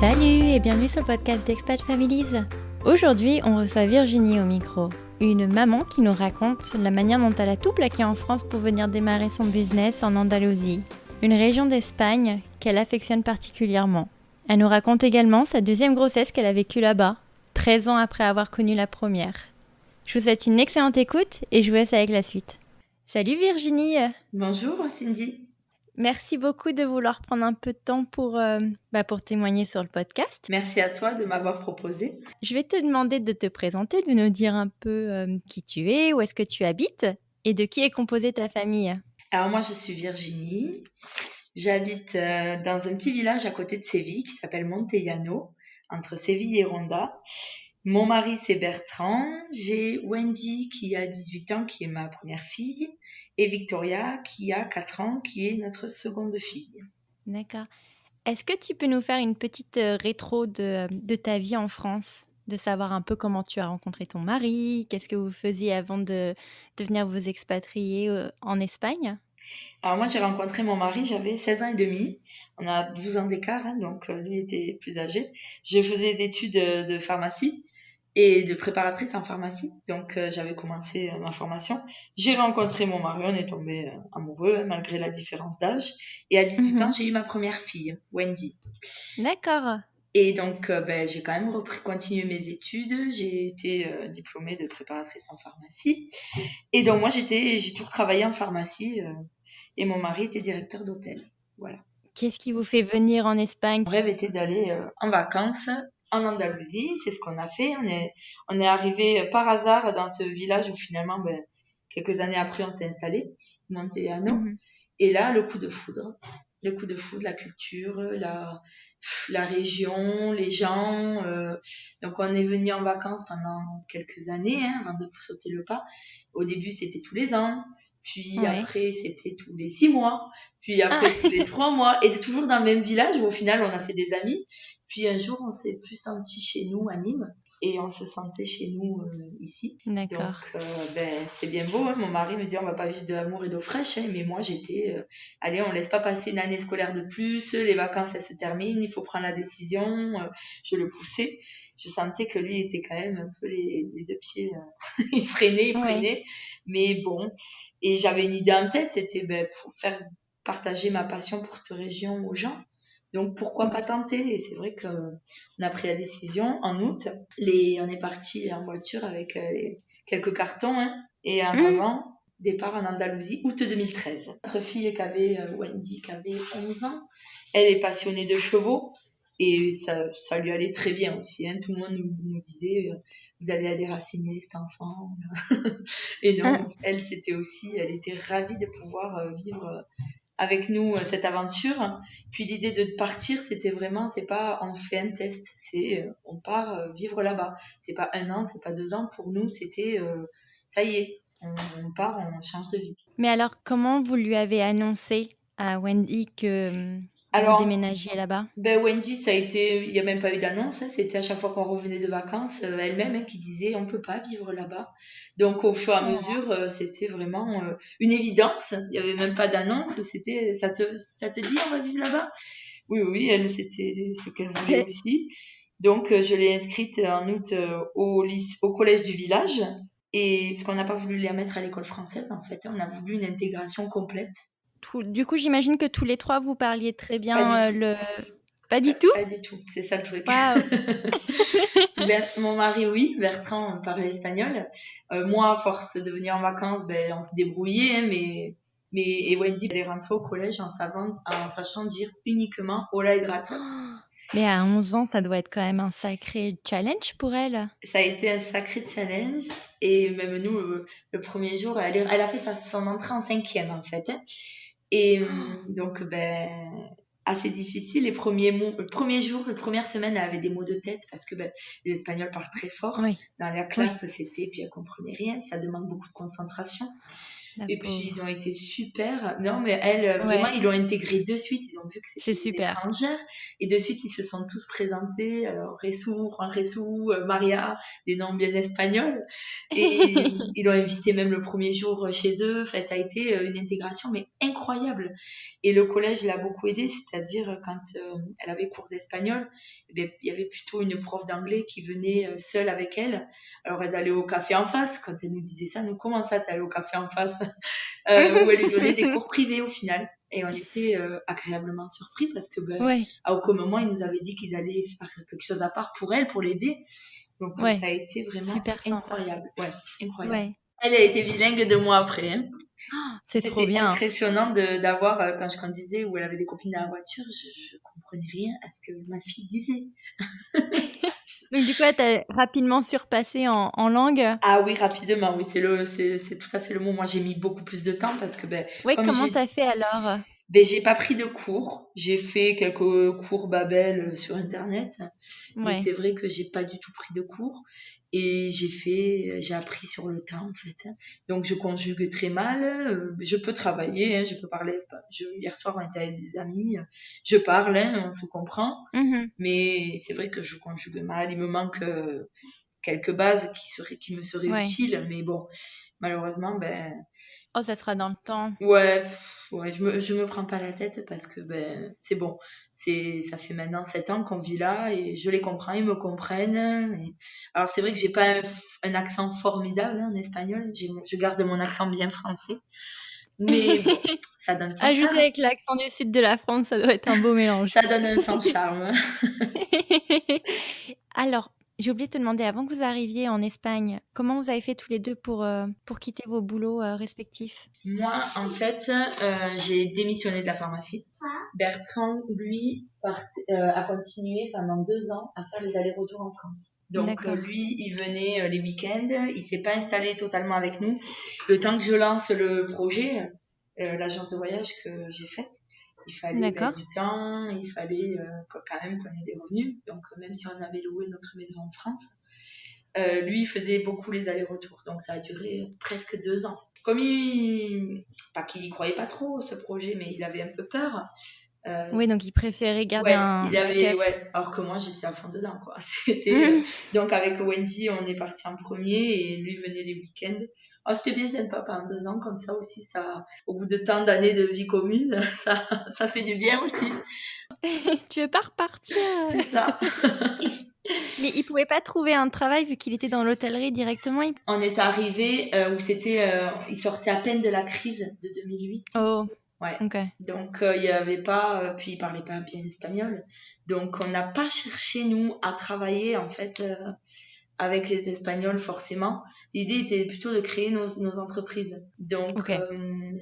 Salut et bienvenue sur le podcast d'Expat Families. Aujourd'hui, on reçoit Virginie au micro, une maman qui nous raconte la manière dont elle a tout plaqué en France pour venir démarrer son business en Andalousie, une région d'Espagne qu'elle affectionne particulièrement. Elle nous raconte également sa deuxième grossesse qu'elle a vécue là-bas, 13 ans après avoir connu la première. Je vous souhaite une excellente écoute et je vous laisse avec la suite. Salut Virginie. Bonjour Cindy. Merci beaucoup de vouloir prendre un peu de temps pour témoigner sur le podcast. Merci à toi de m'avoir proposé. Je vais te demander de te présenter, de nous dire un peu qui tu es, où est-ce que tu habites et de qui est composée ta famille. Alors moi je suis Virginie, j'habite dans un petit village à côté de Séville qui s'appelle Montellano, entre Séville et Ronda. Mon mari c'est Bertrand, j'ai Wendy qui a 18 ans qui est ma première fille et Victoria qui a 4 ans qui est notre seconde fille. D'accord. Est-ce que tu peux nous faire une petite rétro de ta vie en France, de savoir un peu comment tu as rencontré ton mari, qu'est-ce que vous faisiez avant de venir vous expatrier en Espagne? Alors moi j'ai rencontré mon mari, j'avais 16 ans et demi, on a 12 ans d'écart, donc lui était plus âgé. Je faisais des études de pharmacie et de préparatrice en pharmacie, donc j'avais commencé ma formation. J'ai rencontré mon mari, on est tombés amoureux malgré la différence d'âge. Et à 18 ans, j'ai eu ma première fille, Wendy. D'accord. Et donc, j'ai quand même continué mes études. J'ai été diplômée de préparatrice en pharmacie. Et donc, moi, j'ai toujours travaillé en pharmacie et mon mari était directeur d'hôtel. Voilà. Qu'est-ce qui vous fait venir en Espagne? Mon rêve était d'aller en vacances en Andalousie. C'est ce qu'on a fait. On est arrivé par hasard dans ce village où finalement, quelques années après, on s'est installé, Montellano. Et là, le coup de foudre, la culture, la région, les gens. Donc, on est venu en vacances pendant quelques années avant de sauter le pas. Au début, c'était tous les ans. Puis après, c'était tous les 6 mois. Puis après, tous les 3 mois. Et toujours dans le même village où au final, on a fait des amis. Puis un jour, on s'est plus senti chez nous à Nîmes. Et on se sentait chez nous ici. D'accord. Donc, c'est bien beau. Mon mari me disait, on va pas vivre de l'amour et d'eau fraîche. Mais moi, j'étais, allez, on laisse pas passer une année scolaire de plus. Les vacances, elles se terminent. Il faut prendre la décision. Je le poussais. Je sentais que lui était quand même un peu les deux pieds. Il freinait. Mais bon. Et j'avais une idée en tête. C'était pour faire partager ma passion pour cette région aux gens. Donc, pourquoi pas tenter? Et c'est vrai qu'on a pris la décision en août. On est parti en voiture avec quelques cartons et en avant, départ en Andalousie, août 2013. Notre fille Wendy, qui avait 11 ans, elle est passionnée de chevaux et ça lui allait très bien aussi. Tout le monde nous disait vous allez la déraciner cet enfant. Et non, elle était ravie de pouvoir vivre avec nous cette aventure. Puis l'idée de partir, c'était vraiment, c'est pas on fait un test, c'est on part vivre là-bas. C'est pas 1 an, c'est pas 2 ans. Pour nous, c'était ça y est, on part, on change de vie. Mais alors, comment vous lui avez annoncé à Wendy que vous déménagiez là-bas? Wendy, il n'y a même pas eu d'annonce, c'était à chaque fois qu'on revenait de vacances, elle-même qui disait on peut pas vivre là-bas. Donc au fur et à mesure, c'était vraiment une évidence. Il n'y avait même pas d'annonce, c'était ça te dit on va vivre là-bas? Oui, elle c'était ce qu'elle voulait aussi. Donc je l'ai inscrite en août au collège du village et parce qu'on n'a pas voulu la mettre à l'école française en fait, on a voulu une intégration complète. Du coup, j'imagine que tous les trois, vous parliez très bien Pas du tout. Pas du tout? Pas du tout, c'est ça le truc. Waouh. Mon mari, oui, Bertrand parlait espagnol. Moi, à force de venir en vacances, on se débrouillait, et Wendy, elle est rentrée au collège en sachant dire uniquement hola y gracias. Mais à 11 ans, ça doit être quand même un sacré challenge pour elle. Ça a été un sacré challenge, et même nous, le premier jour, elle a fait son entrée en 5e en fait. Et donc, assez difficile. Le premier jour, les premières semaines, elle avait des maux de tête parce que les Espagnols parlent très fort. Dans la classe, puis elle comprenait rien, puis ça demande beaucoup de concentration. La Et puis, ils pauvre. ont été super. Non, mais elle, vraiment, Ouais, ils l'ont intégrée de suite. Ils ont vu que c'est c'était une super. étrangère. Et de suite, ils se sont tous présentés. Alors, Ressou, Juan Ressou, Maria, des noms bien espagnols. Et ils l'ont invité même le premier jour chez eux. Enfin, ça a été une intégration, mais incroyable. Et le collège l'a beaucoup aidé. C'est-à-dire, quand elle avait cours d'espagnol, eh bien, il y avait plutôt une prof d'anglais qui venait seule avec elle. Alors, elles allaient au café en face. Quand elle nous disait ça, nous, comment ça, t'allais au café en face? Où elle lui donnait des cours privés au final. Et on était agréablement surpris parce que, ben, Ouais, à aucun moment, ils nous avaient dit qu'ils allaient faire quelque chose à part pour elle, pour l'aider. Donc, ça ouais, a été vraiment super sympa. incroyable. Ouais, incroyable. Ouais, Elle a été bilingue 2 mois après, hein. c'est trop C'était bien. impressionnant d'avoir, quand je conduisais, où elle avait des copines dans la voiture, je comprenais rien à ce que ma fille disait. Donc du coup, elle t'a rapidement surpassé en langue. Ah oui, rapidement, oui, c'est tout à fait le mot. Moi, j'ai mis beaucoup plus de temps parce que, ben, Ouais, comme comment j'ai t'as fait alors? Ben, j'ai pas pris de cours. J'ai fait quelques cours Babel sur Internet, mais Ouais. c'est vrai que j'ai pas du tout pris de cours et j'ai appris sur le tas en fait. Donc je conjugue très mal. Je peux travailler, hein, je peux parler. Hier soir on était avec des amis, je parle, hein, on se comprend, Mhm. mais c'est vrai que je conjugue mal. Il me manque quelques bases qui me seraient Ouais. utiles, mais bon, malheureusement, ben Oh, ça sera dans le temps. ouais, ouais, je me prends pas la tête parce que ben c'est bon. Ça fait maintenant 7 ans qu'on vit là et je les comprends, ils me comprennent. Alors c'est vrai que j'ai pas un accent formidable hein, en espagnol. Je garde mon accent bien français, mais bon, ça donne son Ah, juste charme. avec l'accent du sud de la France, ça doit être un beau mélange. Ça donne son charme. Alors, j'ai oublié de te demander, avant que vous arriviez en Espagne, comment vous avez fait tous les deux pour quitter vos boulots respectifs? Moi, en fait, j'ai démissionné de la pharmacie. Bertrand, lui, a continué pendant 2 ans à faire les allers-retours en France. Donc, D'accord. lui, il venait les week-ends. Il s'est pas installé totalement avec nous. Le temps que je lance le projet, l'agence de voyage que j'ai faite, il fallait ben, D'accord. du temps, il fallait quand même qu'on ait des revenus. Donc, même si on avait loué notre maison en France, lui, il faisait beaucoup les allers-retours. Donc, ça a duré presque 2 ans. Comme pas qu'il y croyait pas trop, ce projet, mais il avait un peu peur. Euh, Oui, donc il préférait garder ouais, un il avait, backup. ouais. Alors que moi, j'étais à fond dedans, quoi. C'était, Mhm. donc avec Wendy, on est parti en premier et lui venait les week-ends. Oh, c'était bien sympa pendant 2 ans, comme ça aussi, ça, au bout de tant d'années de vie commune, ça fait du bien aussi. Tu veux pas repartir? C'est ça. Mais il pouvait pas trouver un travail vu qu'il était dans l'hôtellerie directement. On est arrivé où il sortait à peine de la crise de 2008. Oh, Ouais. ok. Donc, il y avait pas, puis il parlait pas bien espagnol. Donc, on n'a pas cherché, nous, à travailler, en fait, avec les Espagnols, forcément. L'idée était plutôt de créer nos entreprises. Donc, Ok.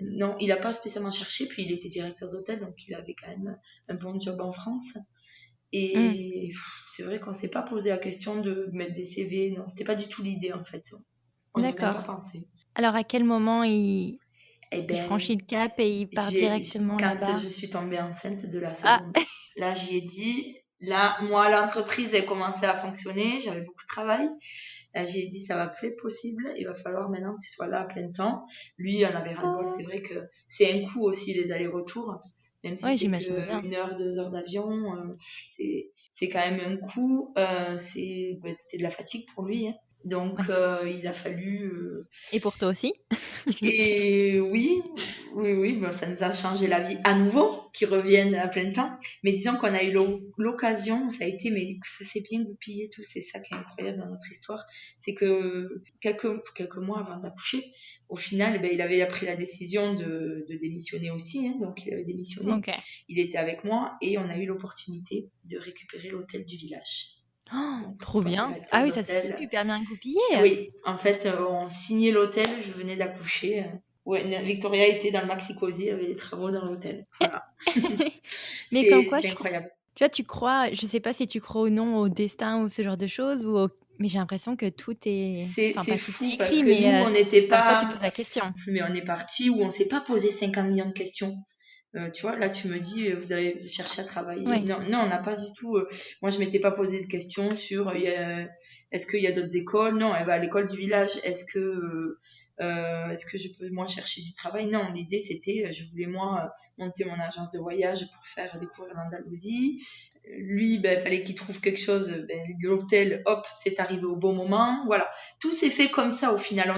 non, il n'a pas spécialement cherché, puis il était directeur d'hôtel, donc il avait quand même un bon job en France. Hmm. Et c'est vrai qu'on s'est pas posé la question de mettre des CV, non, c'était pas du tout l'idée, en fait. On n'y a même pas D'accord. pensé. Alors, à quel moment Eh il ben, franchit le cap et il part directement quand là-bas? je suis tombée enceinte de la Ah, seconde, là, j'y ai dit, là, moi, l'entreprise, elle commençait à fonctionner, j'avais beaucoup de travail. Là, j'ai dit, ça va plus être possible, il va falloir maintenant que tu sois là à plein temps. Lui, on avait ras-le-bol. oh. C'est vrai que c'est un coût aussi, les allers-retours. Même si Ouais, c'est j'imagine que bien. 1 heure, 2 heures d'avion, c'est quand même un coût. C'était de la fatigue pour lui, hein. Donc, Ouais. il a fallu Et pour toi aussi, je me suis... et oui, oui, oui, bon, ça nous a changé la vie à nouveau, qu'ils reviennent à plein temps. Mais disons qu'on a eu l'occasion, ça a été, mais ça s'est bien goupillé tout, c'est ça qui est incroyable dans notre histoire. C'est que quelques mois avant d'accoucher, au final, ben, il avait pris la décision de démissionner aussi, hein, donc il avait démissionné. Ok. Il était avec moi et on a eu l'opportunité de récupérer l'hôtel du village. Oh, Donc, trop comme bien. Ah directeur oui, ça s'est d'hôtel, super bien goupillé. oui, en fait, on signait l'hôtel, je venais d'accoucher. Ouais, Victoria était dans le Maxi-Cosy, avait les travaux dans l'hôtel. Voilà. Mais comme C'est quoi, c'est je trouve... incroyable. Tu vois, tu crois, je sais pas si tu crois ou non au destin ou ce genre de choses, mais j'ai l'impression que tout est... Enfin, C'est pas tout est fou parce écrit, que nous, mais on n'était parfois tu pas. poses la question. Mais on est parti où on s'est pas posé 50 millions de questions. Tu vois, là, tu me dis, vous allez chercher à travailler. Oui. Non, non, on n'a pas du tout. Moi, je m'étais pas posé de questions sur est-ce qu'il y a d'autres écoles. Non, elle va à l'école du village. Est-ce que je peux moi chercher du travail? Non, l'idée c'était, je voulais moi monter mon agence de voyage pour faire découvrir l'Andalousie. Lui, ben, fallait qu'il trouve quelque chose. Ben, l'hôtel, hop, c'est arrivé au bon moment. Voilà, tout s'est fait comme ça au final.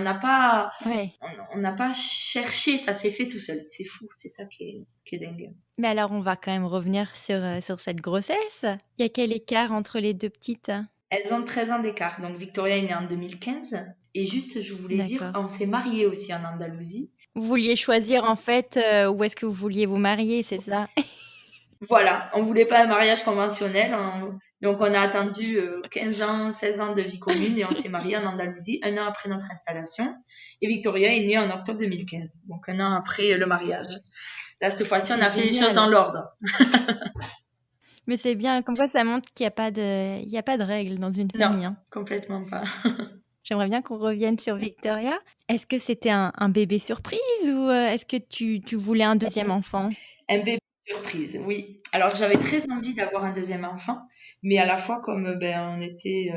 Ouais. On n'a pas cherché, ça s'est fait tout seul. C'est fou, c'est ça qui est dingue. Mais alors, on va quand même revenir sur cette grossesse. Il y a quel écart entre les deux petites? Elles ont 13 ans d'écart. Donc Victoria est née en 2015. Et juste, je voulais dire, D'accord. on s'est mariés aussi en Andalousie. Vous vouliez choisir en fait où est-ce que vous vouliez vous marier, c'est ça? Voilà, on voulait pas un mariage conventionnel. Donc on a attendu 15 ans, 16 ans de vie commune et on s'est mariés en Andalousie un an après notre installation. Et Victoria est née en octobre 2015, donc un an après le mariage. Là, cette fois-ci, on C'est a fait les choses dans génial. l'ordre. Mais c'est bien, comme quoi ça montre qu'il n'y a pas il y a pas de règles dans une Non, famille, hein. complètement pas. J'aimerais bien qu'on revienne sur Victoria. Est-ce que c'était un bébé surprise ou est-ce que tu voulais un deuxième enfant? Un bébé surprise, oui. Alors j'avais très envie d'avoir un deuxième enfant, mais à la fois comme ben on était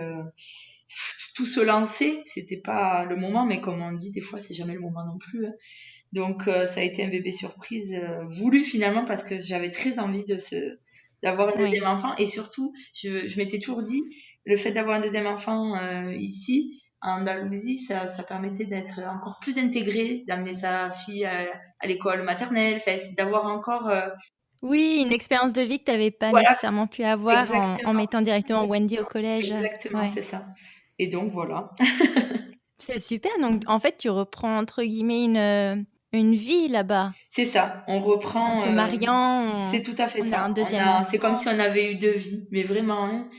tout se lancer, c'était pas le moment, mais comme on dit des fois c'est jamais le moment non plus, hein. Donc ça a été un bébé surprise voulu finalement parce que j'avais très envie d'avoir un Oui. deuxième enfant et surtout je m'étais toujours dit le fait d'avoir un deuxième enfant ici en Andalousie ça permettait d'être encore plus intégré, d'amener sa fille à l'école maternelle, enfin, d'avoir encore Oui, une expérience de vie que tu n'avais pas voilà nécessairement pu avoir en exactement mettant directement Wendy au collège. exactement Ouais. c'est ça. Et donc voilà. C'est super. Donc, en fait, tu reprends entre guillemets une vie là-bas. C'est ça, on En reprend. te mariant, C'est tout à fait on a un ça. deuxième C'est comme si enfant. on avait eu deux vies, mais vraiment, hein.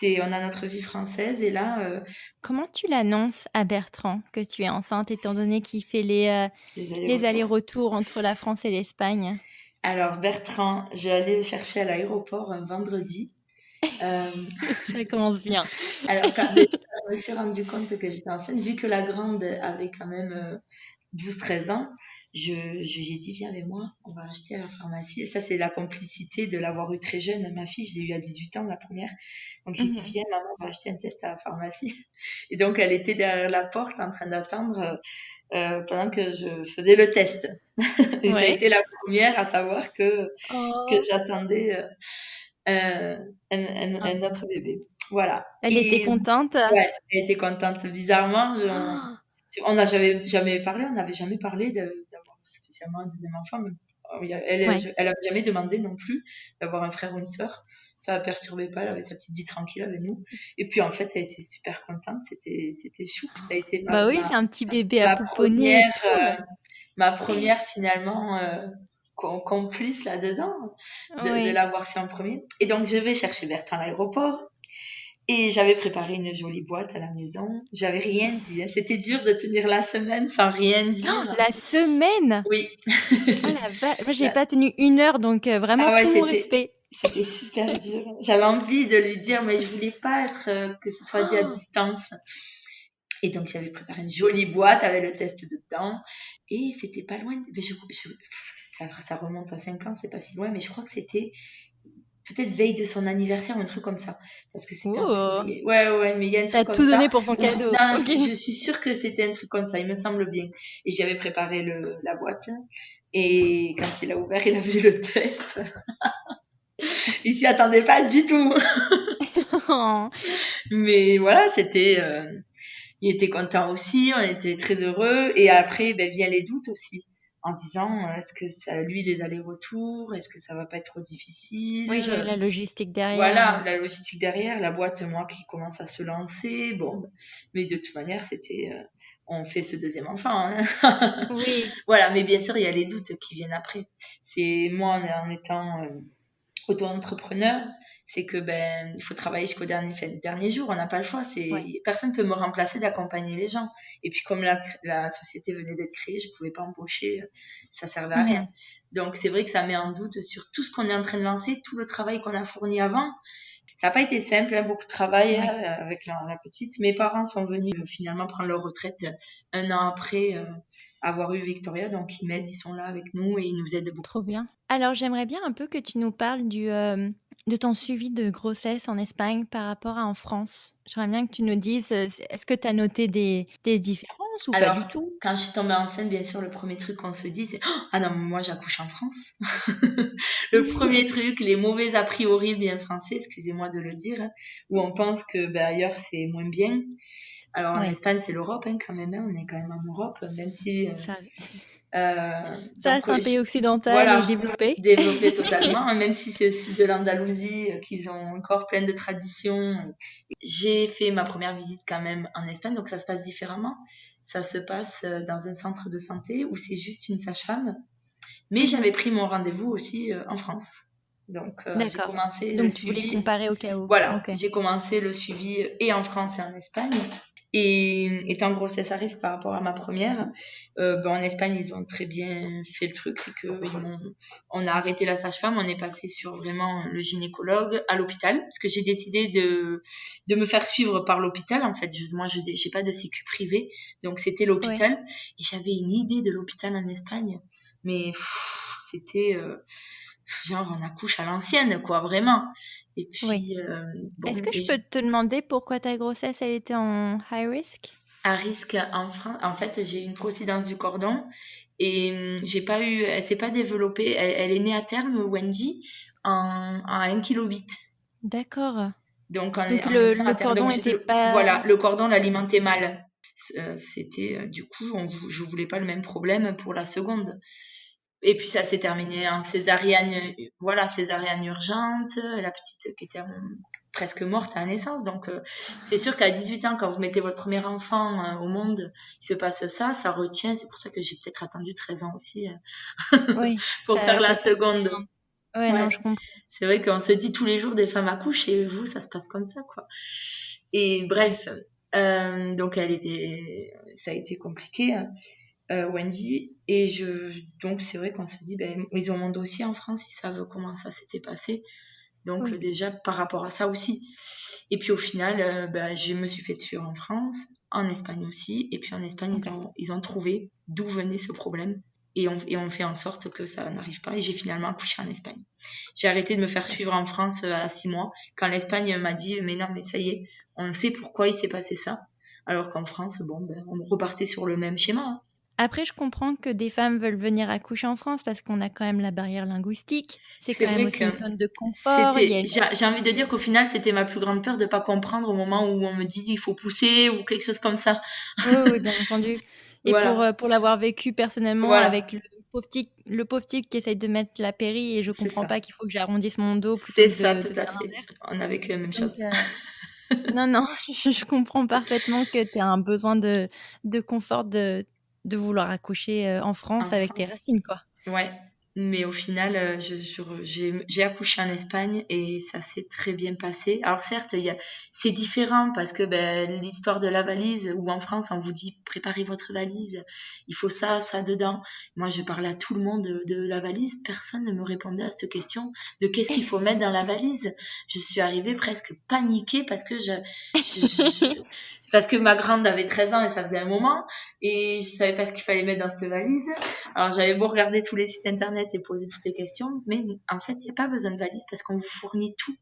On a notre vie française et là, Comment tu l'annonces à Bertrand que tu es enceinte, étant donné qu'il fait les les allers-retours. allers-retours entre la France et l'Espagne? Alors Bertrand, j'ai allé le chercher à l'aéroport un vendredi. Euh, Ça commence bien. alors déjà, je me suis rendu compte que j'étais enceinte, vu que la grande avait quand même 12-13 ans, je lui ai dit, viens avec moi, on va acheter à la pharmacie. Et ça, c'est la complicité de l'avoir eu très jeune. Ma fille, je l'ai eu à 18 ans, la première. Donc, j'ai dit, Mhm. viens, maman, on va acheter un test à la pharmacie. Et donc, elle était derrière la porte en train d'attendre pendant que je faisais le test. Et ça a Ouais. été la première à savoir que Oh. j'attendais Ah. un autre bébé. Voilà. Elle était Et contente? ouais, elle était contente. Bizarrement, Oh. on n'a jamais parlé, on n'avait jamais parlé d'avoir spécialement un deuxième enfant. Mais Ouais. elle avait jamais demandé non plus d'avoir un frère ou une sœur. Ça la perturbait pas, elle avait sa petite vie tranquille avec nous. Et puis en fait, elle était super contente, c'était chou. Ça a été Bah oui, c'est un petit bébé à pouponner et tout. ma première finalement complice là-dedans, de Oui. l'avoir su en premier. Et donc je vais chercher Bertrand à l'aéroport. Et j'avais préparé une jolie boîte à la maison. J'avais rien dit, hein. C'était dur de tenir la semaine sans rien Oh, dire. la semaine! Oui. Ah la vache! Moi, j'ai Là- pas tenu 1 heure, donc vraiment Ah ouais, tout mon respect. c'était super dur. J'avais envie de lui dire, mais je voulais pas être que ce soit dit à Oh. distance. Et donc j'avais préparé une jolie boîte avec le test dedans. Et c'était pas loin. Mais ça remonte à 5 ans, c'est pas si loin, mais je crois que c'était peut-être veille de son anniversaire ou un truc comme ça. Parce que c'était en Oh. février. Ouais, ouais, mais il y a un truc T'as comme tout ça. donné pour son cadeau. Non, Ok. je suis sûre que c'était un truc comme ça, il me semble bien. Et j'avais préparé la boîte. Et quand il a ouvert, il a vu le test. Il s'y attendait pas du tout. Oh. Mais voilà, il était content aussi, on était très heureux. Et après, ben, vient les doutes aussi. En se disant, est-ce que ça, lui, les allers-retours, est-ce que ça va pas être trop Oui, gérer difficile? la logistique Voilà, derrière. la logistique derrière, la boîte, moi, qui commence à se lancer. Bon, mais de toute manière, on fait ce deuxième enfant, hein. Oui. Voilà, mais bien sûr, il y a les doutes qui viennent après. C'est moi, en étant auto-entrepreneur, c'est que ben il faut travailler jusqu'au dernier jour. On n'a pas le choix. Ouais. Personne peut me remplacer d'accompagner les gens. Et puis comme la société venait d'être créée, je pouvais pas embaucher, ça servait à rien. Mhm. Donc c'est vrai que ça met en doute sur tout ce qu'on est en train de lancer, tout le travail qu'on a fourni avant. Ça n'a pas été simple, hein, beaucoup de travail Ouais. avec la petite. Mes parents sont venus finalement prendre leur retraite 1 an après avoir eu Victoria, donc ils m'aident, ils sont là avec nous et ils nous aident beaucoup. Trop bien. Alors, j'aimerais bien un peu que tu nous parles de ton suivi de grossesse en Espagne par rapport à en France. J'aimerais bien que tu nous dises, est-ce que tu as noté des différences ou pas Alors, du tout? quand je suis tombée enceinte, bien sûr, le premier truc qu'on se dit, c'est «Oh, ah non, moi j'accouche en France». Le premier truc, les mauvais a priori bien français, excusez-moi de le dire, hein, où on pense que ailleurs c'est moins bien. Alors en Ouais, Espagne, c'est l'Europe hein, quand même, hein, on est quand même en Europe, même si ça, ça donc reste un pays occidental et voilà, développé. développé totalement, hein, même si c'est au sud de l'Andalousie, qu'ils ont encore plein de traditions. J'ai fait ma première visite quand même en Espagne, donc ça se passe différemment. Ça se passe dans un centre de santé où c'est juste une sage-femme, mais Mhm. j'avais pris mon rendez-vous aussi en France. Donc j'ai D'accord. commencé le Donc, tu voulais suivi, comparer au cas où. voilà, Ok. j'ai commencé le suivi et en France et en Espagne. Et étant grossesse à risque par rapport à ma première, en Espagne, ils ont très bien fait le truc. C'est que on a arrêté la sage-femme, on est passé sur vraiment le gynécologue à l'hôpital. Parce que j'ai décidé de me faire suivre par l'hôpital. En fait, moi, je n'ai pas de sécu privé. Donc, c'était Ouais. l'hôpital. Et j'avais une idée de l'hôpital en Espagne. Mais c'était genre, on accouche à l'ancienne, quoi, vraiment. Et Oui. puis, Est-ce bon, que je peux te demander pourquoi ta grossesse, elle était en high risk? à risque en France. En fait, j'ai eu une coïncidence du cordon et j'ai pas eu, elle s'est pas développée. Elle est née à terme, Wendy, en 1,8 kg. D'accord. Donc, Donc en naissant le à terme. Donc, cordon était voilà, pas... le cordon l'alimentait mal. C'était, du coup, je voulais pas le même problème pour la seconde. Et puis ça s'est terminé en césarienne, voilà, césarienne urgente, la petite qui était presque morte à la naissance. Donc c'est sûr qu'à 18 ans, quand vous mettez votre premier enfant au monde, il se passe ça, ça retient. C'est pour ça que j'ai peut-être attendu 13 ans aussi Oui, pour faire la ça t'a mis seconde. Ouais, non, Ouais, je comprends. c'est vrai qu'on se dit tous les jours des femmes accouchent et vous, ça se passe comme ça, quoi. Et Oui, bref, donc ça a été compliqué. Wendy. Donc c'est vrai qu'on se dit, ils ont mon dossier en France, ils savent comment ça s'était passé. Donc oui, déjà par rapport à ça aussi. Et puis au final, je me suis fait suivre en France, en Espagne aussi. Et puis en Espagne, ok. ils ont trouvé d'où venait ce problème. Et on fait en sorte que ça n'arrive pas. Et j'ai finalement accouché en Espagne. J'ai arrêté de me faire Ok. suivre en France à 6 mois. Quand l'Espagne m'a dit, mais non, mais ça y est, on sait pourquoi il s'est passé ça. Alors qu'en France, on repartait sur le même schéma, hein. Après, je comprends que des femmes veulent venir accoucher en France parce qu'on a quand même la barrière linguistique. C'est C'est quand même vrai aussi que une zone de confort. j'ai envie de dire qu'au final, c'était ma plus grande peur de pas comprendre au moment où on me dit il faut pousser ou quelque chose comme ça. Oui, oui, bien entendu. Et Voilà, pour l'avoir vécu personnellement avec voilà, le pauvre type qui essaye de mettre la péri et je c'est comprends ça. pas qu'il faut que j'arrondisse mon dos plutôt C'est que ça, tout de à faire fait. l'inverse. On a vécu la même Donc, chose. non, non, je comprends parfaitement que tu as un besoin de confort de vouloir accoucher en En France avec tes France. racines, quoi. Ouais, mais au final, j'ai accouché en Espagne et ça s'est très bien passé. Alors certes, c'est différent parce que l'histoire de la valise, où en France, on vous dit préparez votre valise, il faut ça, ça dedans. Moi, je parlais à tout le monde de la valise, personne ne me répondait à cette question de qu'est-ce qu'il faut mettre dans la valise. Je suis arrivée presque paniquée parce que parce que ma grande avait 13 ans et ça faisait un moment et je savais pas ce qu'il fallait mettre dans cette valise. Alors j'avais beau regarder tous les sites internet et poser toutes les questions, mais en fait il n'y a pas besoin de valise parce qu'on vous fournit tout.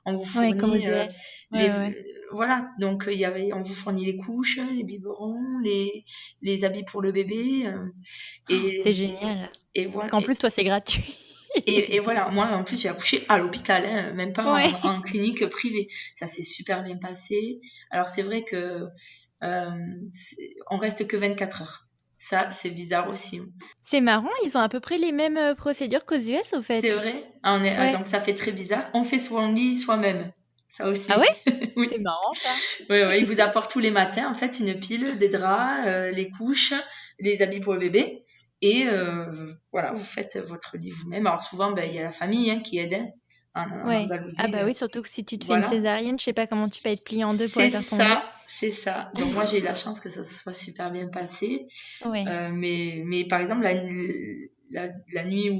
On vous Ouais, comme aux fournit US. Ouais, les ouais. voilà, donc on vous fournit les couches, les biberons, les habits pour le bébé C'est et génial. et Parce voilà qu'en plus, toi, c'est gratuit. et voilà, moi en plus j'ai accouché à l'hôpital, hein, même pas Ouais. en clinique privée. Ça s'est super bien passé. Alors c'est vrai que on reste que 24 heures. Ça, c'est bizarre aussi. C'est marrant, ils ont à peu près les mêmes procédures qu'aux US, au C'est fait. vrai? Donc Ouais. ça fait très bizarre. On fait son lit soi-même. Ça Ah aussi. ouais? Oui. C'est marrant, ça. Oui, oui. Ils vous apportent tous les matins, en fait, une pile, des draps, les couches, les habits pour le bébé. Et voilà, vous faites votre lit vous-même. Alors souvent, il y a la famille qui aide hein, en Ouais. Ah Andalousie. bah oui, surtout que si tu te fais une Voilà. césarienne, je sais pas comment tu peux être plié en deux pour C'est la faire tomber. ça, c'est ça. Donc moi, j'ai eu la chance que ça se soit super bien passé. Ouais. Mais par exemple, la nuit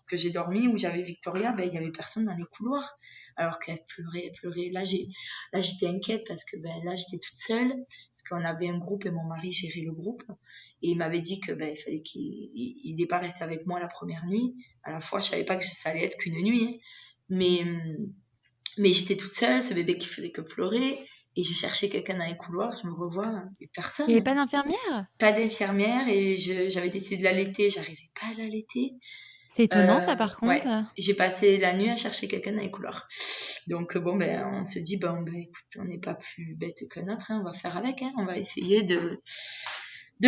que j'ai dormi, où j'avais Victoria, il y avait personne dans les couloirs. Alors qu'elle pleurait, elle pleurait. Là, j'étais inquiète parce que là, j'étais toute seule. Parce qu'on avait un groupe et mon mari gérait le groupe. Et il m'avait dit que il fallait qu'il n'est pas resté avec moi la première nuit. À la fois, je savais pas que ça allait être qu'une nuit. Hein. Mais j'étais toute seule, ce bébé qui faisait que pleurer. Et je cherchais quelqu'un dans les couloirs. Je me revois, et Il n'y avait personne. pas d'infirmière? Pas d'infirmière. Et j'avais décidé de l'allaiter. J'arrivais pas à l'allaiter. C'est étonnant ça par Ouais, contre. j'ai passé la nuit à chercher quelqu'un dans les couloirs. Donc on se dit écoute, on n'est pas plus bête qu'un autre, hein, on va faire avec, hein, on va essayer de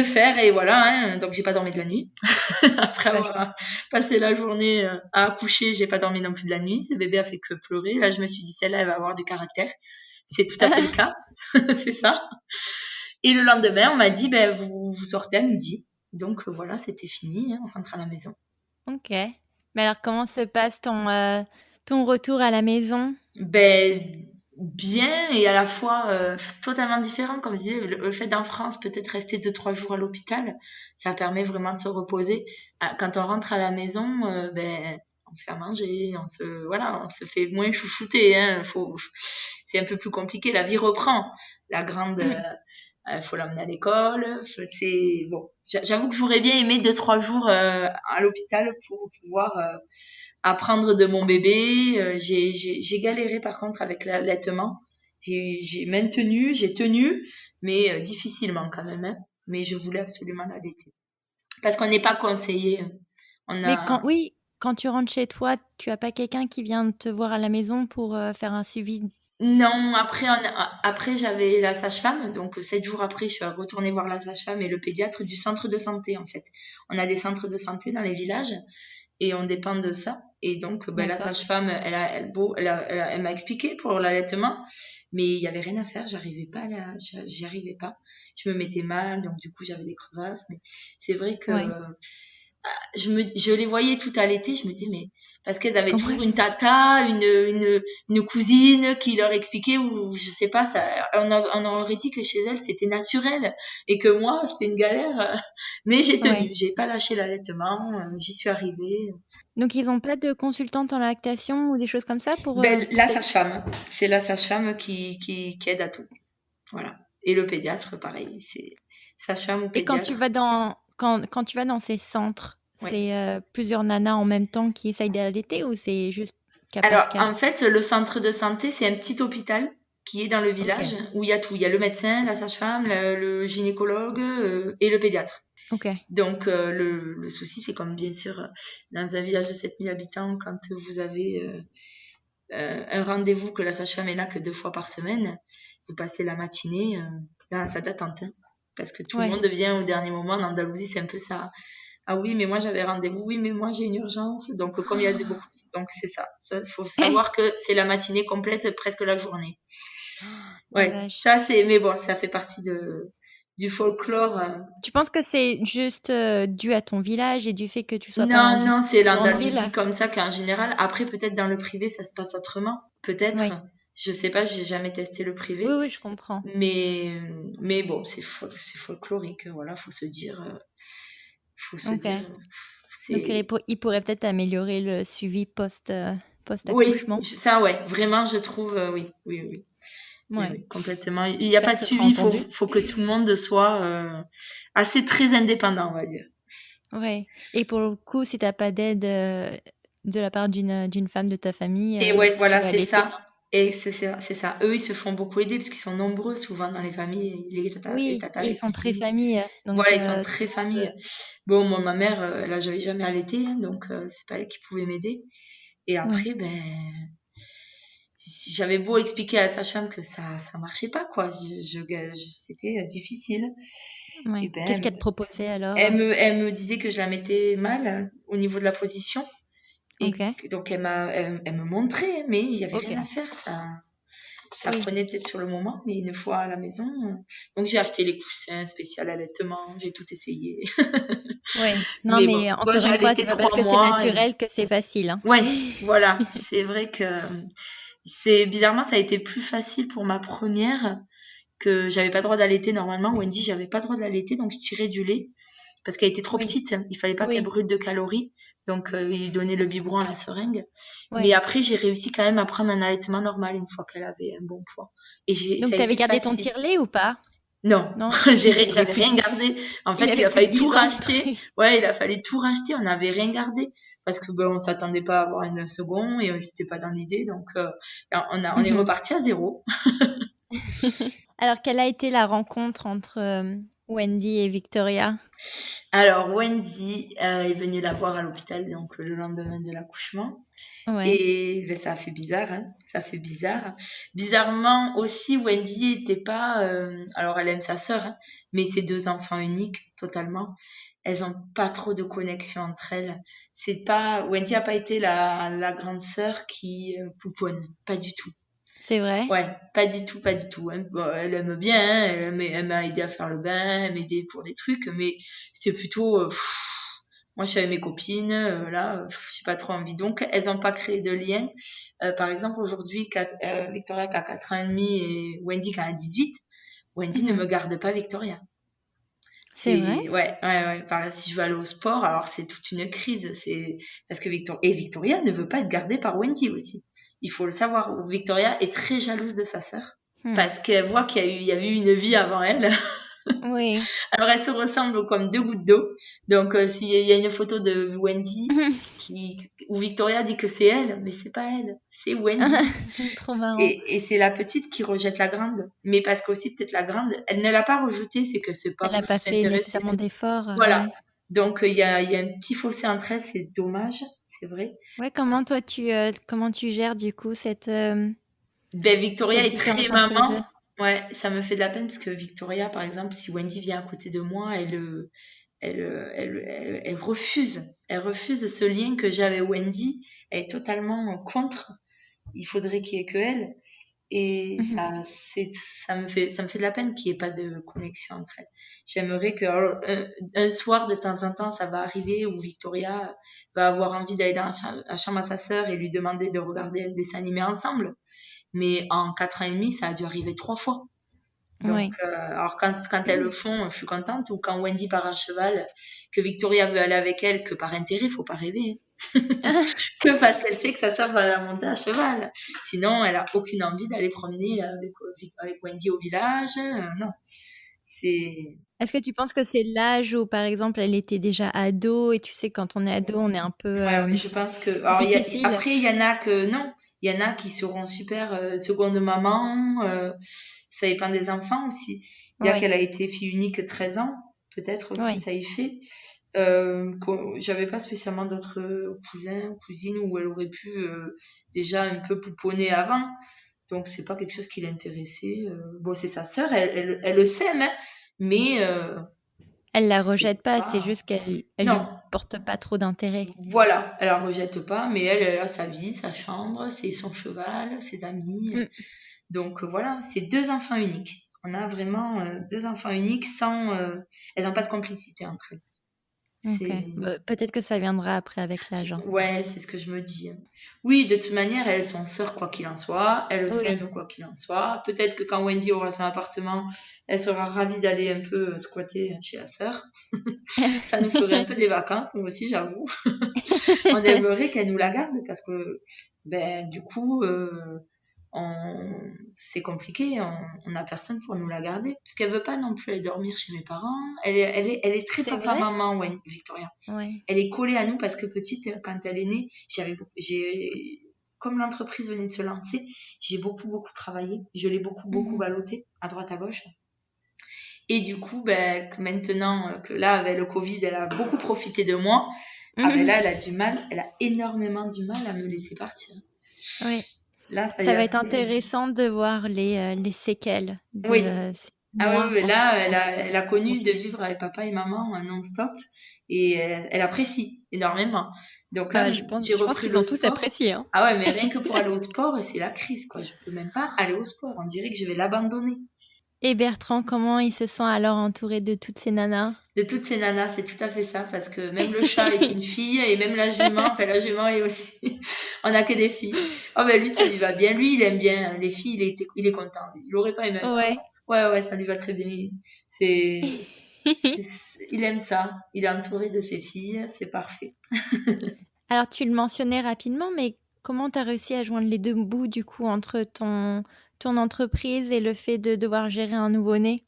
faire et voilà. Hein, donc j'ai pas dormi de la nuit. Après avoir passé la journée à accoucher, j'ai pas dormi non plus de la nuit. Ce bébé a fait que pleurer. Là je me suis dit celle-là elle va avoir du caractère. C'est tout à fait le cas, c'est ça. Et le lendemain on m'a dit vous sortez à midi. Donc voilà, c'était fini, hein, on rentre à la maison. Ok. Mais alors, comment se passe ton retour à la maison? Bien et à la fois totalement différent. Comme je disais, le fait d'en France, peut-être rester 2-3 jours à l'hôpital, ça permet vraiment de se reposer. Quand on rentre à la maison, on fait à manger, on se fait moins chouchouter. Hein, c'est un peu plus compliqué. La vie reprend. La grande, faut l'emmener à l'école. C'est bon. J'avoue que j'aurais bien aimé 2-3 jours à l'hôpital pour pouvoir apprendre de mon bébé. J'ai galéré par contre avec l'allaitement. J'ai maintenu, j'ai tenu, mais difficilement quand même. Hein. Mais je voulais absolument l'allaiter. Parce qu'on n'est pas conseillé. On Mais a... quand tu rentres chez toi, tu as pas quelqu'un qui vient te voir à la maison pour faire un suivi? Non, après j'avais la sage-femme. Donc 7 jours après, je suis retournée voir la sage-femme et le pédiatre du centre de santé en fait. On a des centres de santé dans les villages. Et on dépend de ça. Et donc, la D'accord. sage-femme, elle m'a expliqué pour l'allaitement, mais il y avait rien à faire. J'y arrivais pas. Je me mettais mal, donc du coup, j'avais des crevasses. Mais c'est vrai que Ouais. je les voyais tout allaiter. Je me disais, mais parce qu'elles avaient Comment toujours une tata, une cousine qui leur expliquait, ou je sais pas, on aurait dit que chez elles c'était naturel et que moi c'était une galère. Mais j'ai tenu, Ouais. j'ai pas lâché l'allaitement, j'y suis arrivée. Donc ils ont pas de consultante en lactation ou des choses comme ça pour La t'aider? sage-femme, c'est la sage-femme qui aide à tout. Voilà. Et le pédiatre, pareil, c'est sage-femme ou Et quand tu pédiatre. vas quand tu vas dans ces centres, Ouais. c'est plusieurs nanas en même temps qui essayent d'allaiter ou c'est juste cas Alors, par cas? en fait, le centre de santé, c'est un petit hôpital qui est dans le Ok. village où il y a tout. Il y a le médecin, la sage-femme, le gynécologue et le pédiatre. Ok. Donc, le souci, c'est comme bien sûr dans un village de 7000 habitants, quand vous avez un rendez-vous que la sage-femme est là que 2 fois par semaine, vous passez la matinée dans la salle d'attente. Hein, parce que tout le Ouais. monde vient au dernier moment. En Andalousie, c'est un peu ça. Ah oui, mais moi j'avais rendez-vous. Oui, mais moi j'ai une urgence. Donc, comme il y a beaucoup. Donc, c'est ça. Il faut savoir que c'est la matinée complète, presque la journée. La Ouais, vache. ça c'est. Mais bon, ça fait partie du folklore. Tu penses que c'est juste dû à ton village et du fait que tu sois pas dans Non, une non, c'est grande ville? l'Andalousie comme ça qu'en général. Après, peut-être dans le privé, ça se passe autrement. Peut-être. Oui. Je sais pas, j'ai jamais testé le Oui, privé. oui, je comprends. Mais, mais bon, c'est folklorique. Voilà, faut se Ok. dire, Donc c'est, il pourrait peut-être améliorer le suivi oui, post-accouchement. ça, ouais, vraiment, je trouve, oui, oui, oui, oui, Ouais. oui, complètement. Il n'y a J'espère pas que de ce sera suivi, entendu. faut que tout le monde soit assez très indépendant, on va dire. Ouais. Et pour le coup, si t'as pas d'aide de la part d'une femme de ta famille, Et ouais, si tu voilà, vas c'est allaiter. ça. Et c'est ça, c'est ça. Eux, ils se font beaucoup aider parce qu'ils sont nombreux souvent dans les familles, les Oui, tatas, et les ils sont très cousines. famille, donc Voilà, ils sont ça très peut. famille. Bon, moi, ma mère, là, j'avais jamais allaité, hein, donc c'est pas elle qui pouvait m'aider. Et Ouais. après, si j'avais beau expliquer à la sage-femme que ça marchait pas, quoi. C'était difficile. Et Ouais. Qu'est-ce qu'elle te proposait alors? elle me disait que je la mettais mal au niveau de la position. Ok. Donc, elle me montrait, mais il y avait Ok. rien à faire. Ça Oui. prenait peut-être sur le moment, mais une fois à la maison. Donc, j'ai acheté les coussins spécial allaitement. J'ai tout essayé. Oui. Non, Mais bon, mais encore j'ai une fois, allaité c'est pas parce trois que c'est mois. naturel que c'est facile, hein. Ouais, voilà. C'est vrai que bizarrement, ça a été plus facile pour ma première que j'avais pas le droit d'allaiter normalement. Wendy, j'avais pas le droit d'allaiter, donc je tirais du lait. parce qu'elle était trop Oui, petite. Il fallait pas qu'elle oui, brûle de calories. Donc, il lui donnait le biberon à la seringue. Mais ouais. après, j'ai réussi quand même à prendre un allaitement normal une fois qu'elle avait un bon poids. Et Donc ça a t'avais été gardé ton facile. tire-lait ou pas? Non, Non? Il avait j'avais plus rien gardé. En il fait, il avait a plus de fallu tout 10 ans, le racheter. truc. Ouais, il a fallu tout racheter. On n'avait rien gardé parce que on s'attendait pas à avoir un second et c'était pas dans l'idée. Donc, on est Mmh. reparti à zéro. Alors, quelle a été la rencontre entre, Wendy et Victoria? Alors, Wendy est venue la voir à l'hôpital donc le lendemain de l'accouchement. Ouais. Et ben, ça a fait bizarre, hein. Ça fait bizarre. Bizarrement aussi, Wendy était pas. Alors, elle aime sa sœur, hein, mais ses deux enfants uniques, totalement. Elles ont pas trop de connexion entre elles. C'est pas. Wendy a pas été la grande sœur qui pouponne, pas du tout. C'est vrai? Ouais, pas du tout, pas du tout, hein. Bon, elle aime bien, hein, elle m'a aidé à faire le bain, elle m'aidait pour des trucs, mais c'était plutôt, moi je suis avec mes copines, là, j'ai pas trop envie. Donc, elles ont pas créé de lien. Par exemple, aujourd'hui, Victoria qui a 4 ans et demi et Wendy qui a 18, Wendy ne Mmh. me garde pas Victoria. C'est vrai? Ouais. Si je veux aller au sport, alors c'est toute une crise. C'est parce que Victoria ne veut pas être gardée par Wendy aussi. Il faut le savoir. Victoria est très jalouse de sa sœur Mmh. parce qu'elle voit il y a eu une vie avant elle. Oui. Alors elles se ressemblent comme deux gouttes d'eau. Donc s'il y a une photo de Wendy où Victoria dit que c'est elle, mais c'est pas elle, c'est Wendy. Trop marrant. Et c'est la petite qui rejette la grande. Mais parce qu'aussi peut-être la grande, elle ne l'a pas rejetée, c'est que c'est pas Elle a pour pas fait s'intéresser. nécessairement d'efforts, Voilà. ouais. Donc, il y a un petit fossé entre elles, c'est dommage, c'est vrai. Ouais, comment tu gères du coup Ben, Victoria cette est très différence entre les 2? maman. Ouais, ça me fait de la peine parce que Victoria, par exemple, si Wendy vient à côté de moi, elle refuse. Elle refuse ce lien que j'ai avec Wendy. Elle est totalement contre. Il faudrait qu'il y ait que elle. Et Mmh. ça me fait de la peine qu'il n'y ait pas de connexion entre elles. J'aimerais que, alors, un soir, de temps en temps, ça va arriver où Victoria va avoir envie d'aller dans la chambre à sa sœur et lui demander de regarder un dessin animé ensemble. Mais en 4 ans et demi, ça a dû arriver 3 fois. Donc, Ouais. alors quand elles le font, je suis contente. Ou quand Wendy part à cheval, que Victoria veut aller avec elle, que par intérêt, faut pas rêver, hein. Que parce qu'elle sait que sa sœur va la monter à cheval. Sinon, elle a aucune envie d'aller promener avec Wendy au village. Non, c'est... Est-ce que tu penses que c'est l'âge où, par exemple, elle était déjà ado et tu sais, quand on est ado, on est un peu, Ouais, je pense que... Alors, difficile? après, il y en a que non. Il y en a qui seront super seconde maman. Ça dépend des enfants aussi. Il y a Ouais, qu'elle a été fille unique 13 ans. Peut-être aussi, ouais. ça y fait. J'avais pas spécialement d'autres cousins ou cousines où elle aurait pu déjà un peu pouponner avant. Donc, c'est pas quelque chose qui l'intéressait. Bon, c'est sa sœur, elle le sait, hein, mais Elle la c'est rejette pas, c'est pas... juste qu'elle lui Non, porte pas trop d'intérêt. voilà, elle la rejette pas, mais elle a sa vie, sa chambre, c'est son cheval, ses amis. Mmh. Donc voilà, c'est deux enfants uniques. On a vraiment deux enfants uniques sans... elles n'ont pas de complicité entre elles. OK. C'est... Bah, peut-être que ça viendra après avec l'âge, hein. Ouais, c'est ce que je me dis. Oui, de toute manière, elles sont sœurs quoi qu'il en soit. Elles le Oui. s'aiment quoi qu'il en soit. Peut-être que quand Wendy aura son appartement, elle sera ravie d'aller un peu squatter chez la sœur. Ça nous ferait un peu des vacances, nous aussi, j'avoue. On aimerait qu'elle nous la garde parce que, ben, du coup, c'est compliqué. On n'a personne pour nous la garder. Parce qu'elle veut pas non plus aller dormir chez mes parents. Elle est très C'est vrai? papa-maman, Victoria. Ouais. Elle est collée à nous parce que petite, quand elle est née, comme l'entreprise venait de se lancer, j'ai beaucoup travaillé. Je l'ai beaucoup Mmh. ballotté à droite à gauche. Et du coup, ben, maintenant que là, avec le Covid, elle a beaucoup profité de moi. Ah ben là, Mmh. elle a énormément du mal à me laisser partir. Oui. Là, ça y Ça a va être fait... intéressant de voir les séquelles de, Oui, ces ah oui, mois oui, là, elle a en connu de confinement. vivre avec papa et maman non-stop et elle apprécie énormément. Donc là, Bah, j'ai je pense repris qu'ils le ont tous sport. apprécié, hein. Ah ouais, mais rien que pour aller au sport, c'est la crise, quoi. Je peux même pas aller au sport. On dirait que je vais l'abandonner. Et Bertrand, comment il se sent alors entouré de toutes ces nanas? De toutes ces nanas, c'est tout à fait ça, parce que même le chat est une fille et même enfin la jument est aussi. On a que des filles. Oh ben lui, ça lui va bien. Lui, il aime bien les filles. Il est content. Il aurait pas aimé un garçon. Ouais. Ouais, ça lui va très bien. C'est Il aime ça. Il est entouré de ses filles, c'est parfait. Alors, tu le mentionnais rapidement, mais comment tu as réussi à joindre les deux bouts, du coup, entre ton entreprise et le fait de devoir gérer un nouveau-né?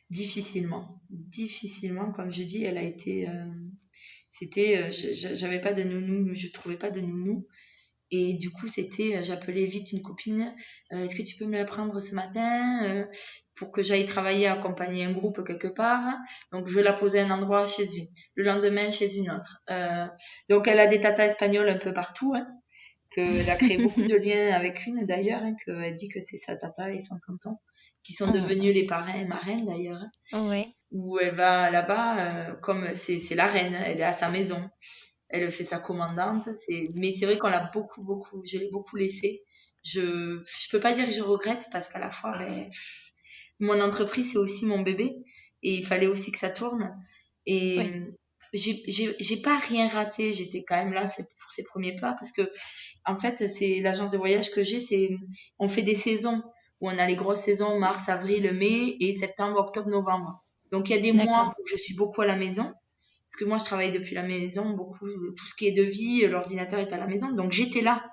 Difficilement. Difficilement, comme je dis, elle a été... c'était... j'avais pas de nounou, je trouvais pas de nounou. Et du coup, j'appelais vite une copine, est-ce que tu peux me la prendre ce matin pour que j'aille travailler, accompagner un groupe quelque part. Donc, je la posais à un endroit chez une, le lendemain chez une autre. Donc, elle a des tatas espagnoles un peu partout, hein, qu'elle a créé beaucoup de liens avec une d'ailleurs, hein, qu'elle dit que c'est sa tata et son tonton, qui sont Oh, devenus les parrains et marraines d'ailleurs, hein, ouais, où elle va là-bas, comme c'est la reine, elle est à sa maison. Elle fait sa commandante. Mais c'est vrai qu'on l'a beaucoup, je l'ai beaucoup laissé. Je peux pas dire que je regrette parce qu'à la fois, ben, mon entreprise, c'est aussi mon bébé et il fallait aussi que ça tourne. Et ouais, j'ai pas rien raté. J'étais quand même là pour ses premiers pas parce que, en fait, c'est l'agence de voyage que j'ai, on fait des saisons où on a les grosses saisons, mars, avril, mai et septembre, octobre, novembre. Donc, il y a des d'accord. mois où je suis beaucoup à la maison parce que moi, je travaille depuis la maison, beaucoup, tout ce qui est devis, l'ordinateur est à la maison. Donc, j'étais là.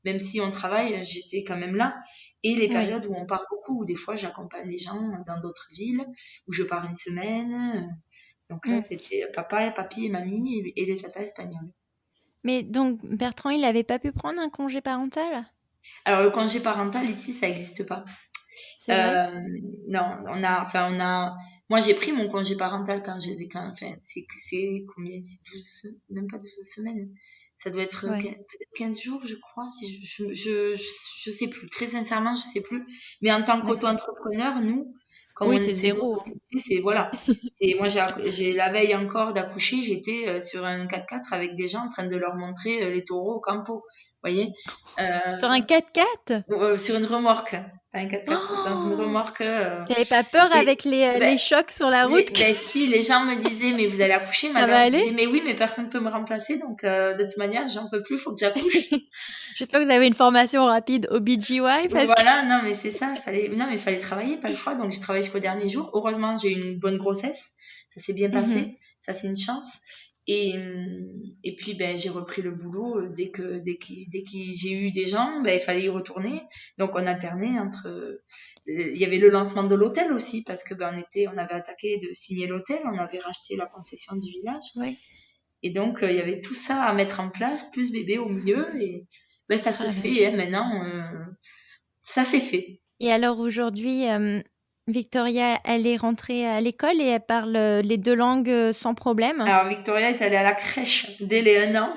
Même si on travaille, j'étais quand même là. Et les Oui. périodes où on part beaucoup, où des fois, j'accompagne les gens dans d'autres villes, où je pars une semaine. Donc là, Mm. c'était papa, papi et mamie et les tatas espagnols. Mais donc, Bertrand, il n'avait pas pu prendre un congé parental? Alors, le congé parental, ici, ça n'existe pas. C'est vrai? Euh, non, moi j'ai pris mon congé parental enfin, c'est combien? C'est 12, même pas 12 semaines. Ça doit être Ouais. peut-être 15 jours, je crois, si je sais plus. Très sincèrement, je sais plus. Mais en tant D'accord. qu'auto-entrepreneur, nous, comme Oui, c'est c'est nos zéro. sociétés, voilà. Moi, j'ai la veille encore d'accoucher, j'étais sur un 4x4 avec des gens en train de leur montrer les taureaux au campo. Vous voyez? Sur un 4x4? Sur une remorque, pas un 4x4, dans une Oh! remorque. T'avais pas peur Et avec ben, les chocs sur la route que ben si, les gens me disaient, mais vous allez accoucher, ça va madame. Je aller? disais, mais oui, mais personne peut me remplacer, donc de toute manière, j'en peux plus, faut que j'accouche. J'espère que vous avez une formation rapide au BGY parce que Voilà, non, mais c'est ça, non, mais il fallait travailler, pas le choix, donc j'ai travaillé jusqu'au dernier jour. Heureusement, j'ai eu une bonne grossesse, ça s'est bien Mhm. passé, ça c'est une chance. Et puis, ben, j'ai repris le boulot dès que j'ai eu des gens, ben, il fallait y retourner. Donc, on alternait entre. Il y avait le lancement de l'hôtel aussi, parce que ben, on avait attaqué de signer l'hôtel, on avait racheté la concession du village. Ouais. Et donc, il y avait tout ça à mettre en place, plus bébé au milieu. Et ben, ça se Ah la fait vache. hein, maintenant. Ça s'est fait. Et alors aujourd'hui, Victoria, elle est rentrée à l'école et elle parle les deux langues sans problème? Alors, Victoria est allée à la crèche dès les 1 an,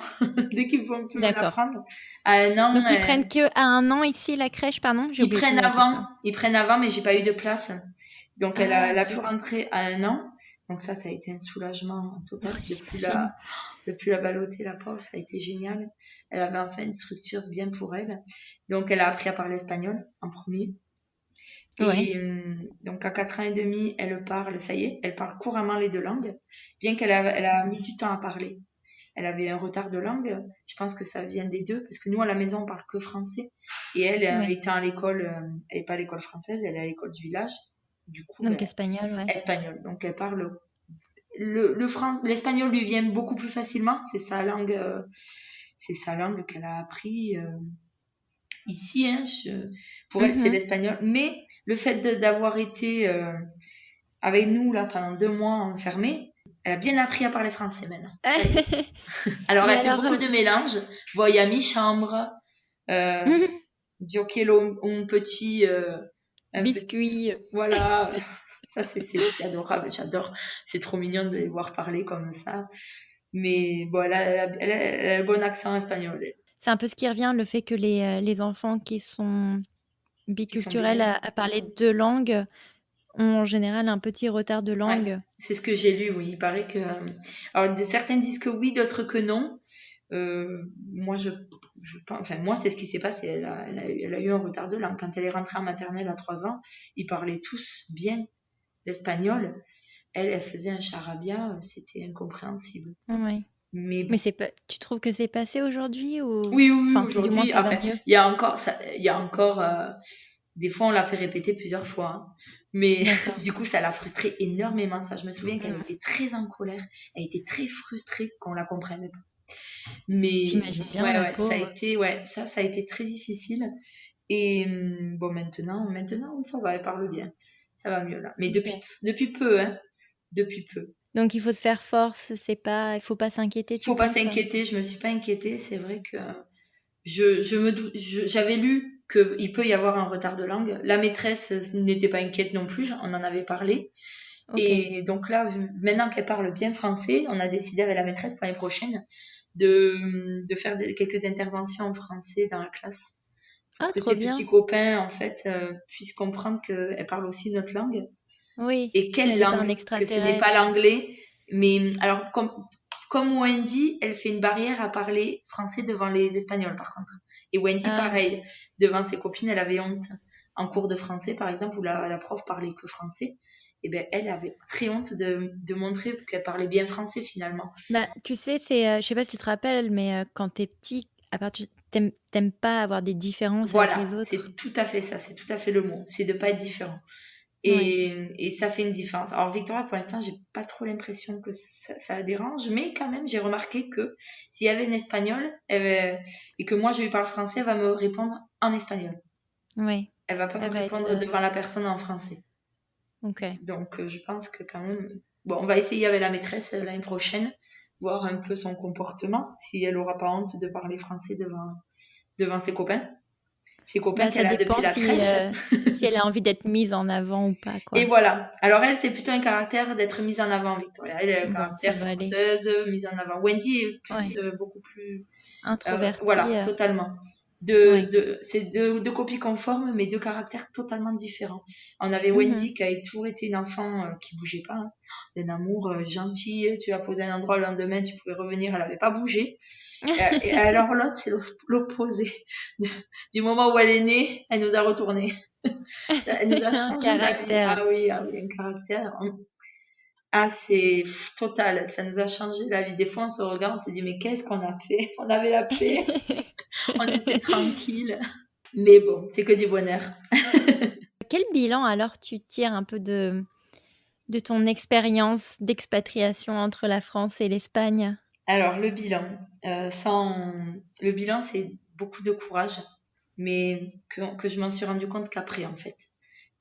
dès qu'ils vont plus me D'accord. l'apprendre. À 1 an, Donc ils prennent que à 1 an ici la crèche, pardon? J'ai oublié de poser la question. ils prennent avant, mais j'ai pas eu de place. Donc, Ah elle a pu zut. rentrer à 1 an. Donc ça a été un soulagement total. Oui, j'imagine. Depuis la balloter, la pauvre, ça a été génial. Elle avait enfin une structure bien pour elle. Donc, elle a appris à parler espagnol en premier. Ouais, Et donc, à 4 ans et demi, elle parle, ça y est, elle parle couramment les deux langues, bien elle a mis du temps à parler. Elle avait un retard de langue. Je pense que ça vient des deux, parce que nous, à la maison, on parle que français. Et elle, ouais. étant à l'école, elle n'est pas à l'école française, elle est à l'école du village. Du coup, Donc ben, espagnol, ouais. espagnol. Donc, elle parle l'espagnol lui vient beaucoup plus facilement. C'est sa langue qu'elle a appris ici. Hein, pour elle, c'est Mhm. l'espagnol. Mais le fait d'avoir été avec nous là pendant 2 mois enfermés, elle a bien appris à parler français maintenant. Ça y est. Alors, Mais elle fait alors, beaucoup de mélanges. Voy à mi chambre, euh, Dio quiero un petit, biscuit. voilà. Ça, c'est adorable. J'adore. C'est trop mignon de les voir parler comme ça. Mais voilà, elle a un bon accent espagnol, C'est un peu ce qui revient, le fait que les enfants qui sont qui sont biculturels bilingues. à parler deux langues ont en général un petit retard de Ouais, langue. c'est ce que j'ai lu, oui. Il paraît que. Alors, certains disent que oui, d'autres que non. Moi, je pense. Enfin, moi, c'est ce qui s'est passé. Elle a eu un retard de langue. Quand elle est rentrée en maternelle à 3 ans, ils parlaient tous bien l'espagnol. Elle faisait un charabia, c'était incompréhensible. Ouais. Mais Mais bon. tu trouves que c'est passé aujourd'hui ou Oui, oui, oui, enfin du moins aujourd'hui, ça va enfin, mieux? il y a encore, des fois, on l'a fait répéter plusieurs fois, hein. Mais D'accord. du coup, ça l'a frustrée énormément. Ça, je me souviens qu'elle Mm. était très en colère. Elle était très frustrée qu'on la comprenne pas. Mais J'imagine bien ouais, la ouais, pauvre. ça a été très difficile. Et bon, maintenant, oui, ça va, elle parle bien. Ça va mieux là. Mais Ok. depuis peu, hein. Depuis peu. Donc il faut se faire force, c'est pas, il faut pas s'inquiéter, tu Faut pas penses? s'inquiéter, je me suis pas inquiétée. C'est vrai que j'avais lu qu'il peut y avoir un retard de langue. La maîtresse n'était pas inquiète non plus, on en avait parlé. Ok. Et donc là, maintenant qu'elle parle bien français, on a décidé avec la maîtresse pour l'année prochaine de faire quelques interventions en français dans la classe pour Ah, que trop ses petits bien. copains, en fait, puissent comprendre qu'elle parle aussi notre langue. Oui, Et quelle qu'elle est pas langue? un Que ce n'est pas extraterrestre. l'anglais. Mais alors, comme Wendy, elle fait une barrière à parler français devant les Espagnols, par contre. Et Wendy, Ah, pareil, devant ses copines, elle avait honte. En cours de français, par exemple, où la prof parlait que français, et ben elle avait très honte de montrer qu'elle parlait bien français finalement. bah, tu sais, je sais pas si tu te rappelles, mais quand t'es petit, à part t'aimes pas avoir des différences avec Voilà, les autres. c'est tout à fait ça, c'est tout à fait le mot, c'est de pas être différent. Oui. Et ça fait une différence. Alors Victoria, pour l'instant, j'ai pas trop l'impression que ça la dérange, mais quand même, j'ai remarqué que s'il y avait une espagnole et que moi je lui parle français, elle va me répondre en espagnol. Oui. Elle va pas me Elle va être. répondre devant la personne en français. Ok. Donc je pense que quand même, bon, on va essayer avec la maîtresse l'année prochaine, voir un peu son comportement, si elle aura pas honte de parler français devant ses copains Bah, ça qu'elle a depuis dépend la si, crèche. si elle a envie d'être mise en avant ou pas, Et quoi. voilà. Alors elle, c'est plutôt un caractère d'être mise en avant, Victoria. Elle a un Bon, ça caractère va aller. forceuse, mise en avant. Wendy est plus, Ouais. beaucoup plus, Introvertie. voilà, totalement. Ouais. C'est deux copies conformes, mais deux caractères totalement différents. On avait Mhm. Wendy qui a toujours été une enfant qui bougeait pas, hein. Un amour gentil. Tu as posé un endroit le lendemain, tu pouvais revenir, elle avait pas bougé. Et alors l'autre, c'est l'opposé. Du moment où elle est née, elle nous a retourné. Elle nous a Un changé la vie. caractère. Ah oui, un caractère. Ah, c'est total. Ça nous a changé la vie. Des fois, on se regarde, on se dit, mais qu'est-ce qu'on a fait? On avait la paix, on était tranquille. Mais bon, c'est que du bonheur. Quel bilan alors tu tires un peu de ton expérience d'expatriation entre la France et l'Espagne? Alors, le bilan, c'est beaucoup de courage, mais que je m'en suis rendu compte qu'après, en fait.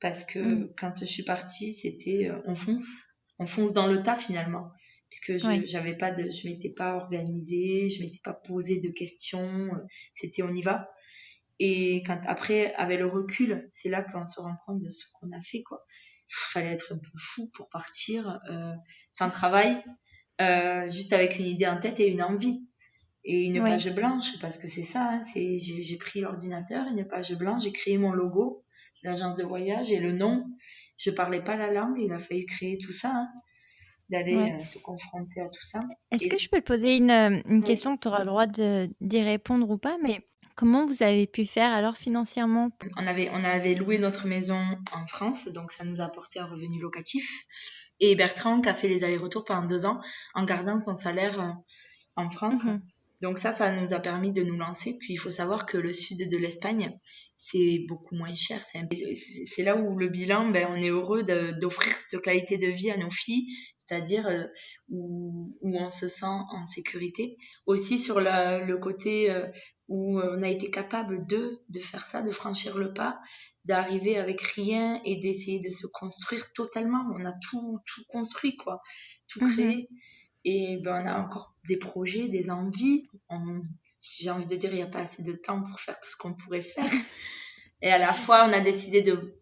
Parce Mm. que quand je suis partie, c'était on fonce dans le tas finalement, puisque Ouais. je m'étais pas organisée, je m'étais pas posé de questions, c'était on y va. Et quand après, avec le recul, c'est là qu'on se rend compte de ce qu'on a fait, quoi. Fallait être un peu fou pour partir, sans travail, juste avec une idée en tête et une envie. Et une Ouais. page blanche, parce que c'est ça, hein, j'ai pris l'ordinateur, une page blanche, j'ai créé mon logo, l'agence de voyage et le nom. Je parlais pas la langue, il a fallu créer tout ça, hein, d'aller Ouais. se confronter à tout ça. Est-ce que Et je peux te poser une oui, question, tu auras le droit d'y répondre ou pas, mais comment vous avez pu faire alors financièrement? on avait loué notre maison en France, donc ça nous a apporté un revenu locatif. Et Bertrand qui a fait les allers-retours pendant 2 ans en gardant son salaire en France. Mhm. Donc ça nous a permis de nous lancer. Puis il faut savoir que le sud de l'Espagne, c'est beaucoup moins cher. C'est là où le bilan, ben, on est heureux d'offrir cette qualité de vie à nos filles, c'est-à-dire où on se sent en sécurité. Aussi sur le côté où on a été capable de faire ça, de franchir le pas, d'arriver avec rien et d'essayer de se construire totalement. On a tout construit, quoi, tout Mhm. créé. Et ben, on a encore des projets, des envies. J'ai envie de dire, il n'y a pas assez de temps pour faire tout ce qu'on pourrait faire. Et à la fois, on a décidé de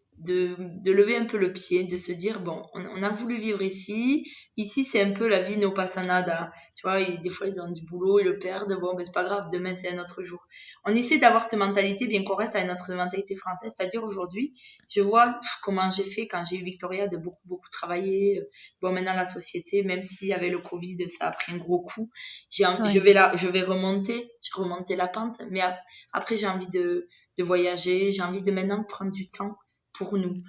lever un peu le pied, de se dire, bon, on a voulu vivre ici. Ici, c'est un peu la vie no pasa nada. Tu vois, des fois, ils ont du boulot, ils le perdent. Bon, ben, c'est pas grave, demain, c'est un autre jour. On essaie d'avoir cette mentalité, bien qu'on reste à notre mentalité française. C'est-à-dire, aujourd'hui, je vois comment j'ai fait quand j'ai eu Victoria de beaucoup, beaucoup travailler. Bon, maintenant, la société, même si avec le Covid, ça a pris un gros coup, Ouais. je vais remonter, je remonter la pente. Mais après, j'ai envie de voyager, j'ai envie de maintenant prendre du temps pour nous.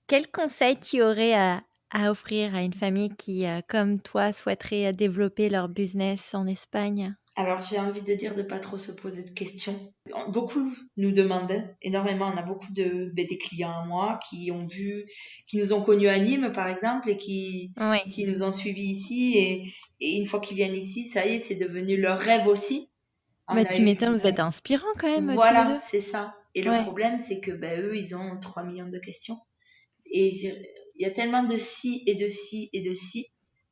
Quel conseil tu aurais à offrir à une famille qui, comme toi, souhaiterait développer leur business en Espagne? Alors, j'ai envie de dire de pas trop se poser de questions. Beaucoup nous demandent énormément. On a beaucoup des clients à moi qui nous ont connus à Nîmes, par exemple, et Oui. qui nous ont suivis ici. Et une fois qu'ils viennent ici, ça y est, c'est devenu leur rêve aussi. On Bah, a tu eu, m'étonnes, vous êtes inspirants quand même, tous les voilà, deux. c'est ça. Et le Ouais. problème, c'est que eux, ils ont 3 millions de questions. Et il y a tellement de si et de si et de si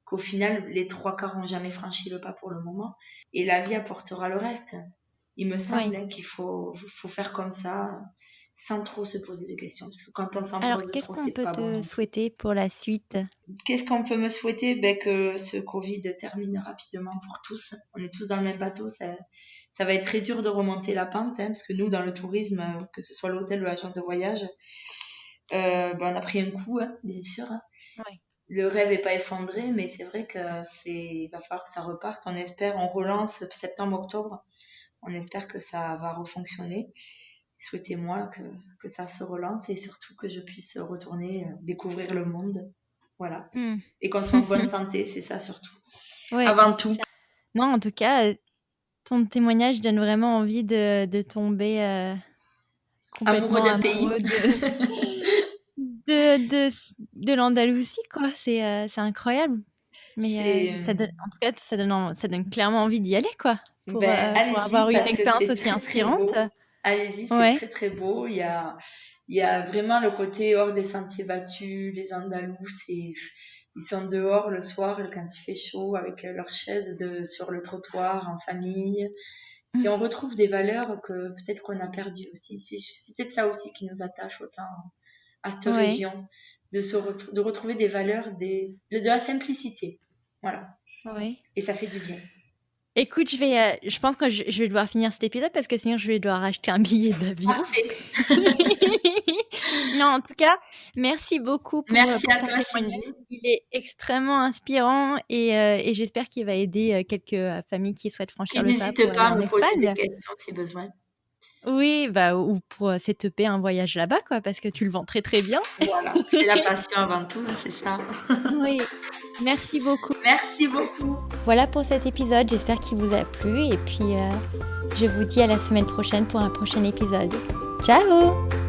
qu'au final, les 3 quarts ont jamais franchi le pas pour le moment. Et la vie apportera le reste. Il me semble Oui. qu'il faut faire comme ça, sans trop se poser de questions. Parce que quand on s'en Alors, pose qu'est-ce trop, qu'on c'est peut pas bon te non plus. souhaiter pour la suite? Qu'est-ce qu'on peut me souhaiter? Que ce Covid termine rapidement pour tous. On est tous dans le même bateau. Ça va être très dur de remonter la pente, hein, parce que nous, dans le tourisme, que ce soit l'hôtel ou l'agence de voyage, on a pris un coup, hein, bien sûr. Oui. Le rêve n'est pas effondré, mais c'est vrai que il va falloir que ça reparte. On espère, on relance septembre-octobre. On espère que ça va refonctionner. Souhaitez-moi que ça se relance et surtout que je puisse retourner découvrir le monde. Voilà. Hmm. Et qu'on soit en bonne santé, c'est ça surtout. Ouais. Avant tout. Non, en tout cas, ton témoignage donne vraiment envie de tomber Amoureux complètement d'un pays. amoureux de l'Andalousie, quoi. C'est incroyable. Mais C'est... en tout cas, ça donne clairement envie d'y aller, quoi. Pour allez-y avoir eu une parce que expérience c'est aussi très très inspirante. beau. Allez-y, c'est Ouais. très très beau. Il y a vraiment le côté hors des sentiers battus. Les Andalous, ils sont dehors le soir quand il fait chaud avec leurs chaises sur le trottoir en famille. On retrouve des valeurs que peut-être qu'on a perdues aussi. C'est peut-être ça aussi qui nous attache autant à cette Ouais. région, de retrouver des valeurs, de la simplicité. Voilà. Ouais. Et ça fait du bien. Écoute, je pense que je vais devoir finir cet épisode parce que sinon je vais devoir acheter un billet d'avion. Parfait. Non, en tout cas, merci beaucoup Merci pour à ton toi, témoignage. Cindy. Il est extrêmement inspirant et j'espère qu'il va aider quelques familles qui souhaitent franchir Puis le pas pour n'hésite aller pas à en me poser des Espagne. questions si besoin. Oui, bah, ou pour s'étoper un voyage là-bas, quoi, parce que tu le vends très très bien. Voilà, c'est la passion avant tout, c'est ça. Oui, merci beaucoup. Merci beaucoup. Voilà pour cet épisode, j'espère qu'il vous a plu et puis je vous dis à la semaine prochaine pour un prochain épisode. Ciao!